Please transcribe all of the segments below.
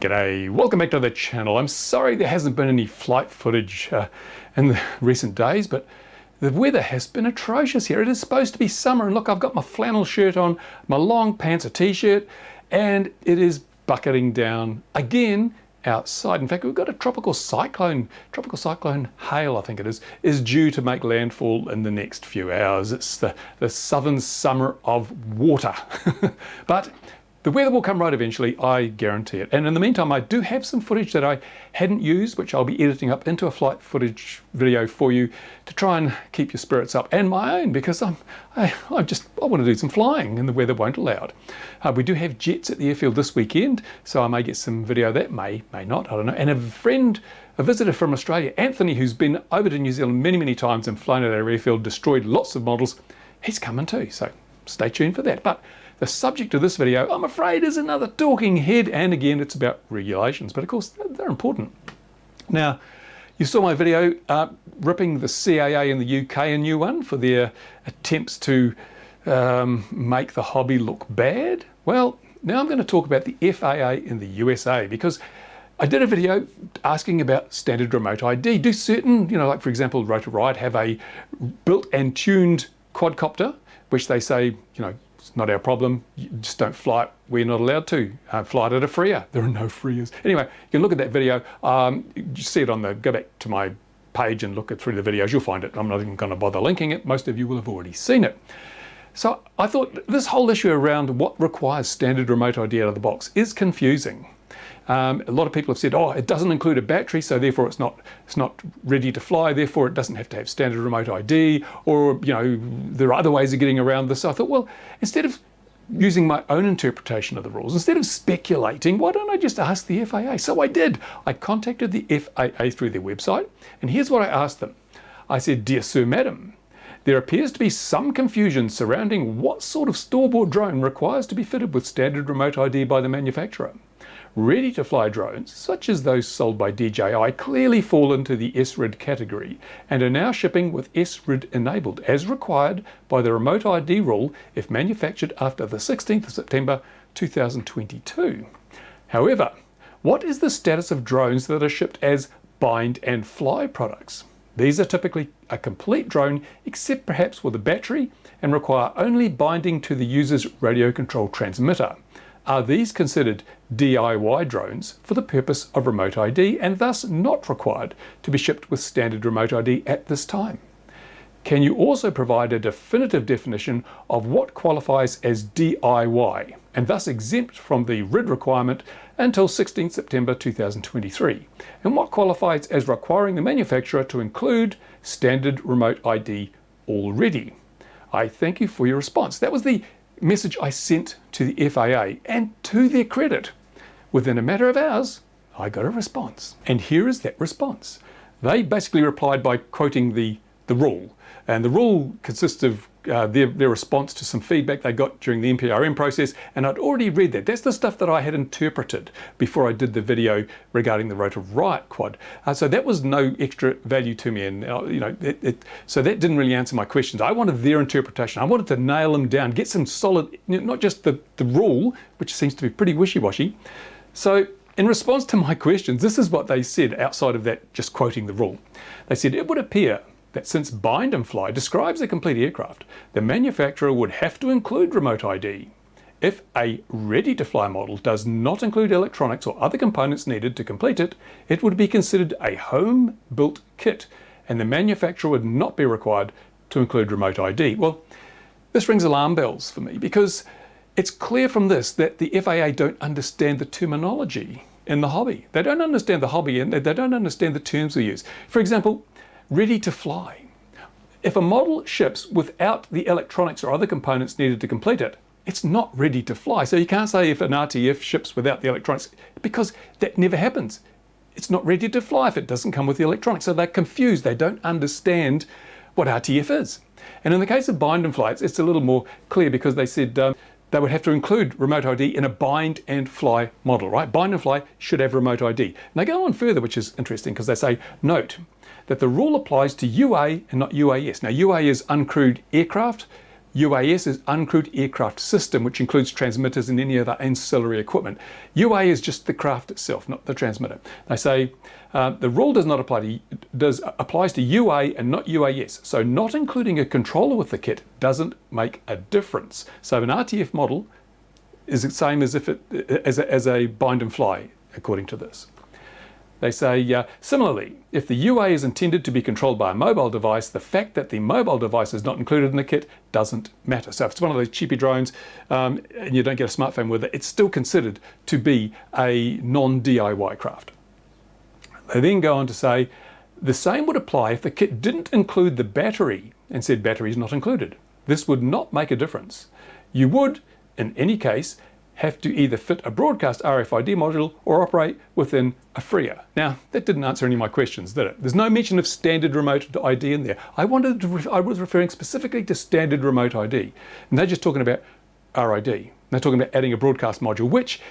G'day, welcome back to the channel. I'm sorry there hasn't been any flight footage in the recent days, but the weather has been atrocious here. It is supposed to be summer, and look, I've got my flannel shirt on, my long pants, a t-shirt, and it is bucketing down again outside. In fact, we've got a tropical cyclone hail, I think it is due to make landfall in the next few hours. It's the southern summer of water. But the weather will come right eventually, I guarantee it. And in the meantime, I do have some footage that I hadn't used, which I'll be editing up into a flight footage video for you to try and keep your spirits up, and my own, because I want to do some flying and the weather won't allow it. We do have jets at the airfield this weekend, so I may get some video of that, may not, I don't know. And a visitor from Australia, Anthony, who's been over to New Zealand many times and flown at our airfield, destroyed lots of models, he's coming too, so stay tuned for that. But the subject of this video, I'm afraid, is another talking head, and again, it's about regulations, but of course, they're important. Now, you saw my video ripping the CAA in the UK a new one for their attempts to make the hobby look bad. Well, now I'm going to talk about the FAA in the USA, because I did a video asking about standard remote ID. Do certain, like for example, Rotor Riot have a built and tuned quadcopter, which they say, it's not our problem, you just don't fly it, we're not allowed to fly it at a freer. There are no freers. Anyway, you can look at that video, you see it go back to my page and look through the videos, you'll find it. I'm not even going to bother linking it, most of you will have already seen it. So I thought this whole issue around what requires standard remote ID out of the box is confusing. A lot of people have said, oh, it doesn't include a battery, so therefore it's not ready to fly, therefore it doesn't have to have standard remote ID, or there are other ways of getting around this. So I thought, well, instead of using my own interpretation of the rules, instead of speculating, why don't I just ask the FAA? So I did. I contacted the FAA through their website, and here's what I asked them. I said, "Dear Sir, Madam, there appears to be some confusion surrounding what sort of store-bought drone requires to be fitted with standard remote ID by the manufacturer. Ready-to-fly drones, such as those sold by DJI, clearly fall into the SRID category and are now shipping with SRID enabled, as required by the remote ID rule if manufactured after the 16th of September 2022. However, what is the status of drones that are shipped as bind and fly products? These are typically a complete drone, except perhaps with a battery, and require only binding to the user's radio control transmitter. Are these considered DIY drones for the purpose of remote ID and thus not required to be shipped with standard remote ID at this time? Can you also provide a definitive definition of what qualifies as DIY and thus exempt from the RID requirement until 16 September 2023, and what qualifies as requiring the manufacturer to include standard remote ID already? I thank you for your response." That was the message I sent to the FAA, and to their credit, within a matter of hours, I got a response. And here is that response. They basically replied by quoting the rule, and the rule consists of their response to some feedback they got during the NPRM process, and I'd already read that. That's the stuff that I had interpreted before I did the video regarding the Rotor Riot quad. So that was no extra value to me, and so that didn't really answer my questions. I wanted their interpretation. I wanted to nail them down, get some solid, not just the rule, which seems to be pretty wishy-washy. So in response to my questions, this is what they said outside of that, just quoting the rule. They said, "It would appear that since bind and fly describes a complete aircraft, the manufacturer would have to include remote ID. If a ready-to-fly model does not include electronics or other components needed to complete it, it would be considered a home-built kit, and the manufacturer would not be required to include remote ID." Well, this rings alarm bells for me, because it's clear from this that the FAA don't understand the terminology in the hobby. They don't understand the hobby, and they don't understand the terms we use. For example, ready to fly. If a model ships without the electronics or other components needed to complete it, it's not ready to fly. So you can't say if an RTF ships without the electronics, because that never happens. It's not ready to fly if it doesn't come with the electronics. So they're confused. They don't understand what RTF is. And in the case of bind and fly, it's a little more clear, because they said they would have to include remote ID in a bind and fly model, right? Bind and fly should have remote ID. And they go on further, which is interesting, because they say, note that the rule applies to UA and not UAS. Now, UA is uncrewed aircraft, UAS is uncrewed aircraft system, which includes transmitters and any other ancillary equipment. UA is just the craft itself, not the transmitter. They say the rule does not apply to applies to UA and not UAS. So not including a controller with the kit doesn't make a difference. So an RTF model is the same as if as a bind and fly, according to this. They say, similarly, if the UA is intended to be controlled by a mobile device, the fact that the mobile device is not included in the kit doesn't matter. So if it's one of those cheapy drones and you don't get a smartphone with it, it's still considered to be a non-DIY craft. They then go on to say, the same would apply if the kit didn't include the battery and said battery is not included. This would not make a difference. You would, in any case, have to either fit a broadcast RFID module or operate within a FRIA. Now, that didn't answer any of my questions, did it? There's no mention of standard remote ID in there. I was referring specifically to standard remote ID, and they're just talking about RID. They're talking about adding a broadcast module, which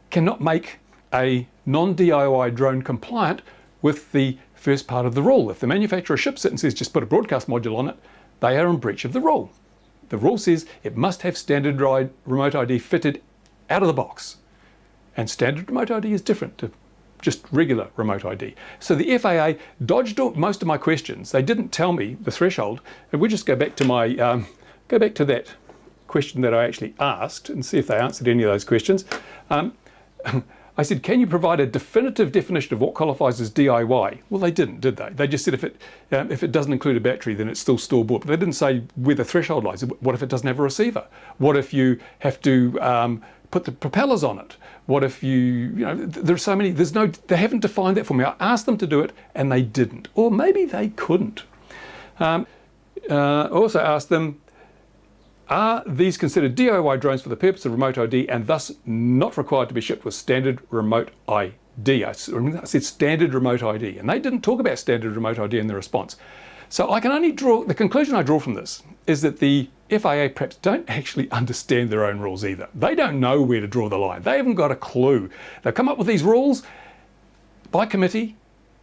cannot make a non-DIY drone compliant with the first part of the rule. If the manufacturer ships it and says just put a broadcast module on it, they are in breach of the rule. The rule says it must have standard remote ID fitted out of the box. And standard remote ID is different to just regular remote ID. So the FAA dodged most of my questions. They didn't tell me the threshold. And we'll just go back to my that question that I actually asked and see if they answered any of those questions. I said, can you provide a definitive definition of what qualifies as DIY? Well, they didn't, did they? They just said if it doesn't include a battery, then it's still store bought. But they didn't say where the threshold lies. What if it doesn't have a receiver? What if you have to put the propellers on it? What if there's so many, they haven't defined that for me. I asked them to do it and they didn't. Or maybe they couldn't. Also asked them, are these considered DIY drones for the purpose of remote ID and thus not required to be shipped with standard remote ID? I said standard remote ID, and they didn't talk about standard remote ID in the response. So I can only draw, the conclusion I draw from this is that the FAA perhaps don't actually understand their own rules either. They don't know where to draw the line. They haven't got a clue. They've come up with these rules by committee,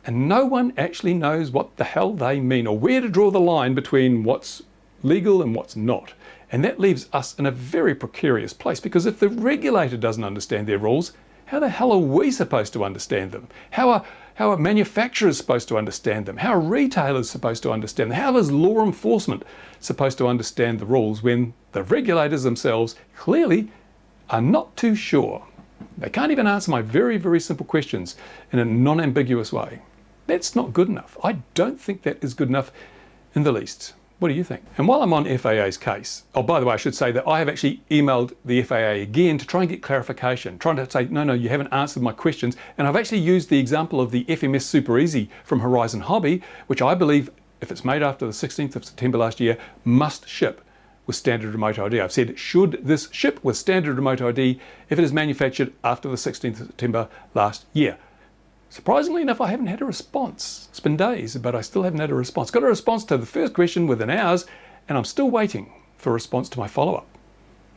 and no one actually knows what the hell they mean or where to draw the line between what's legal and what's not. And that leaves us in a very precarious place, because if the regulator doesn't understand their rules, how the hell are we supposed to understand them? How are manufacturers supposed to understand them? How are retailers supposed to understand them? How is law enforcement supposed to understand the rules when the regulators themselves clearly are not too sure? They can't even answer my very, very simple questions in a non-ambiguous way. That's not good enough. I don't think that is good enough in the least. What do you think? And while I'm on FAA's case, oh, by the way, I should say that I have actually emailed the FAA again to try and get clarification, trying to say, no, you haven't answered my questions. And I've actually used the example of the FMS Super Easy from Horizon Hobby, which I believe, if it's made after the 16th of September last year, must ship with standard remote ID. I've said, should this ship with standard remote ID if it is manufactured after the 16th of September last year? Surprisingly enough, I haven't had a response. It's been days, but I still haven't had a response. Got a response to the first question within hours, and I'm still waiting for a response to my follow-up,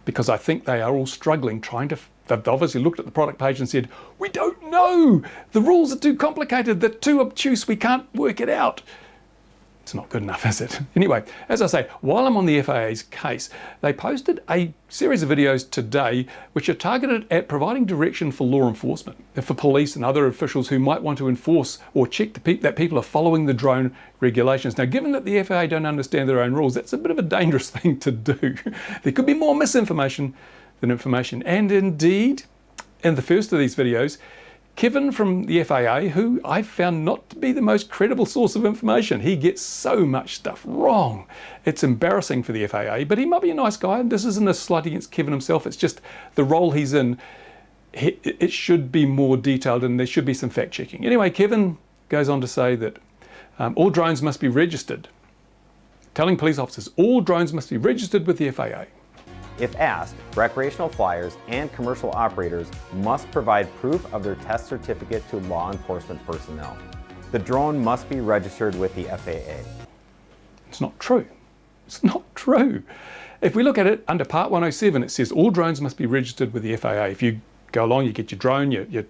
because I think they are all struggling they've obviously looked at the product page and said, we don't know. The rules are too complicated. They're too obtuse. We can't work it out. It's not good enough, is it? Anyway, as I say, while I'm on the FAA's case, they posted a series of videos today which are targeted at providing direction for law enforcement, for police and other officials who might want to enforce or check that people are following the drone regulations. Now, given that the FAA don't understand their own rules, that's a bit of a dangerous thing to do. There could be more misinformation than information. And indeed, in the first of these videos, Kevin from the FAA, who I found not to be the most credible source of information. He gets so much stuff wrong. It's embarrassing for the FAA, but he might be a nice guy. This isn't a slight against Kevin himself. It's just the role he's in. It should be more detailed and there should be some fact checking. Anyway, Kevin goes on to say that all drones must be registered. Telling police officers all drones must be registered with the FAA. If asked, recreational flyers and commercial operators must provide proof of their test certificate to law enforcement personnel. The drone must be registered with the FAA. It's not true. It's not true. If we look at it under Part 107, it says all drones must be registered with the FAA. If you go along, you get your drone, you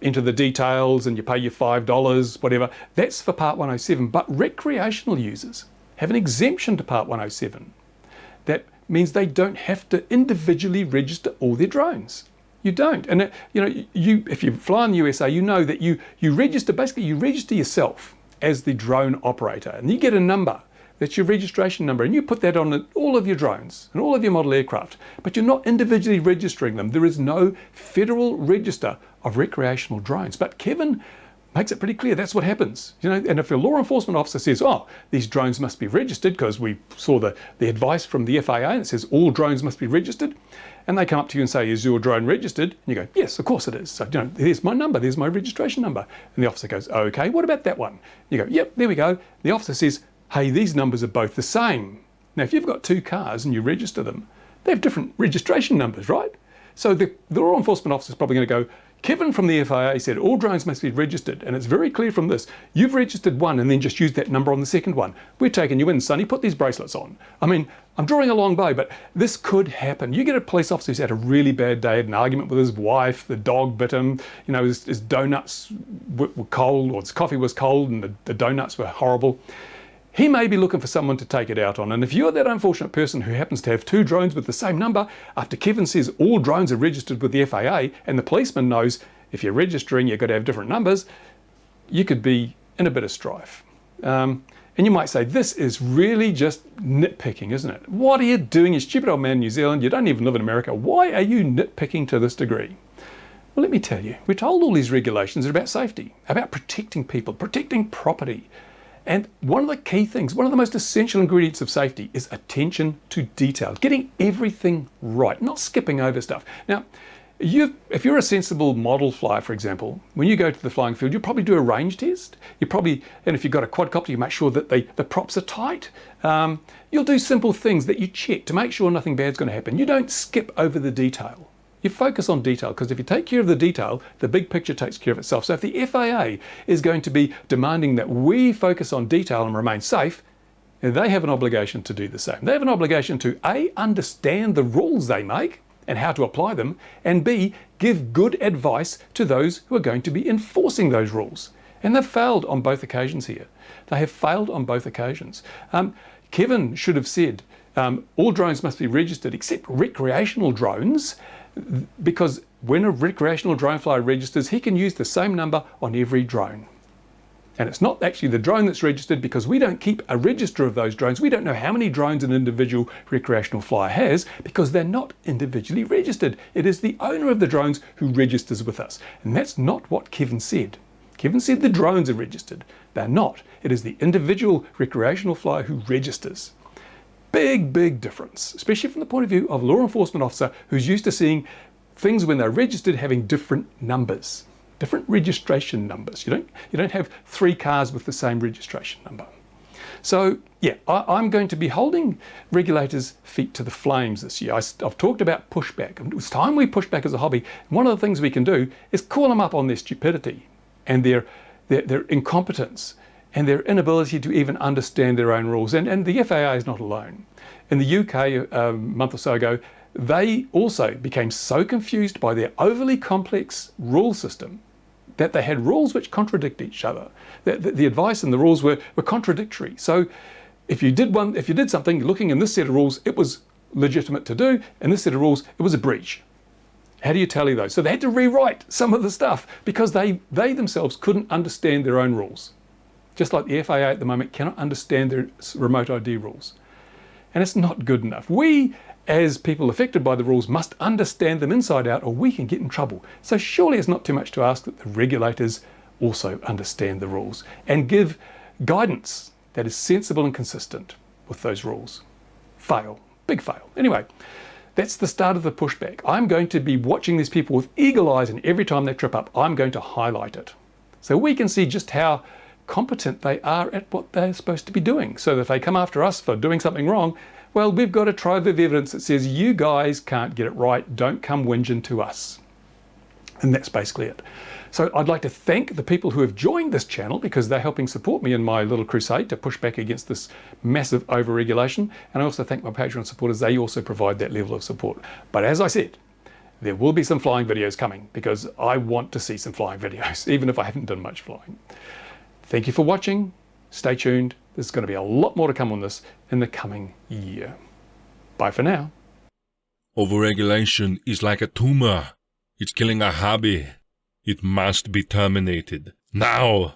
enter the details and you pay your $5, whatever. That's for Part 107. But recreational users have an exemption to Part 107. that means they don't have to individually register all their drones. You don't. And if you fly in the USA, you know that you register yourself as the drone operator, and you get a number. That's your registration number, and you put that on all of your drones and all of your model aircraft, but you're not individually registering them. There is no federal register of recreational drones. But Kevin makes it pretty clear that's what happens. And if a law enforcement officer says, oh, these drones must be registered, because we saw the advice from the FAA and it says all drones must be registered, and they come up to you and say, is your drone registered? And you go, yes, of course it is. So there's my number, there's my registration number. And the officer goes, okay, what about that one? You go, yep, there we go. The officer says, hey, these numbers are both the same. Now, if you've got two cars and you register them, they have different registration numbers, right? So the law enforcement officer is probably going to go, Kevin from the FAA said all drones must be registered, and it's very clear from this. You've registered one and then just used that number on the second one. We're taking you in, Sonny, put these bracelets on. I mean, I'm drawing a long bow, but this could happen. You get a police officer who's had a really bad day, had an argument with his wife, the dog bit him, his donuts were cold, or his coffee was cold and the donuts were horrible. He may be looking for someone to take it out on. And if you're that unfortunate person who happens to have two drones with the same number, after Kevin says all drones are registered with the FAA, and the policeman knows if you're registering, you've got to have different numbers, you could be in a bit of strife. And you might say, this is really just nitpicking, isn't it? What are you doing, you stupid old man in New Zealand? You don't even live in America. Why are you nitpicking to this degree? Well, let me tell you, we're told all these regulations are about safety, about protecting people, protecting property. And one of the key things, one of the most essential ingredients of safety is attention to detail, getting everything right, not skipping over stuff. Now, if you're a sensible model flyer, for example, when you go to the flying field, you'll probably do a range test. And if you've got a quadcopter, you make sure that the props are tight. You'll do simple things that you check to make sure nothing bad's going to happen. You don't skip over the detail. You focus on detail, because if you take care of the detail, the big picture takes care of itself. So if the FAA is going to be demanding that we focus on detail and remain safe, they have an obligation to do the same. They have an obligation to A, understand the rules they make and how to apply them, and B, give good advice to those who are going to be enforcing those rules. And they've failed on both occasions here. They have failed on both occasions. Kevin should have said, all drones must be registered except recreational drones, because when a recreational drone flyer registers, he can use the same number on every drone. And it's not actually the drone that's registered, because we don't keep a register of those drones. We don't know how many drones an individual recreational flyer has, because they're not individually registered. It is the owner of the drones who registers with us. And that's not what Kevin said. Kevin said the drones are registered. They're not. It is the individual recreational flyer who registers. Big, big difference, especially from the point of view of a law enforcement officer who's used to seeing things when they're registered having different numbers, different registration numbers. You don't have three cars with the same registration number. So yeah, I'm going to be holding regulators' feet to the flames this year. I've talked about pushback. It's time we push back as a hobby. One of the things we can do is call them up on their stupidity and their incompetence and their inability to even understand their own rules. And the FAA is not alone. In the UK a month or so ago, they also became so confused by their overly complex rule system that they had rules which contradict each other. The advice and the rules were contradictory. So if you did something looking in this set of rules, it was legitimate to do, and this set of rules, it was a breach. How do you tally those? So they had to rewrite some of the stuff because they themselves couldn't understand their own rules. Just like the FAA at the moment cannot understand their remote ID rules. And it's not good enough. We, as people affected by the rules, must understand them inside out, or we can get in trouble. So surely it's not too much to ask that the regulators also understand the rules and give guidance that is sensible and consistent with those rules. Fail. Big fail. Anyway, that's the start of the pushback. I'm going to be watching these people with eagle eyes, and every time they trip up, I'm going to highlight it. So we can see just how competent they are at what they're supposed to be doing. So that if they come after us for doing something wrong, well, we've got a trove of evidence that says, you guys can't get it right, don't come whinging to us. And that's basically it. So I'd like to thank the people who have joined this channel, because they're helping support me in my little crusade to push back against this massive over-regulation. And I also thank my Patreon supporters. They also provide that level of support. But as I said, there will be some flying videos coming, because I want to see some flying videos, even if I haven't done much flying. Thank you for watching. Stay tuned. There's going to be a lot more to come on this in the coming year. Bye for now. Overregulation is like a tumor. It's killing our hobby. It must be terminated. Now!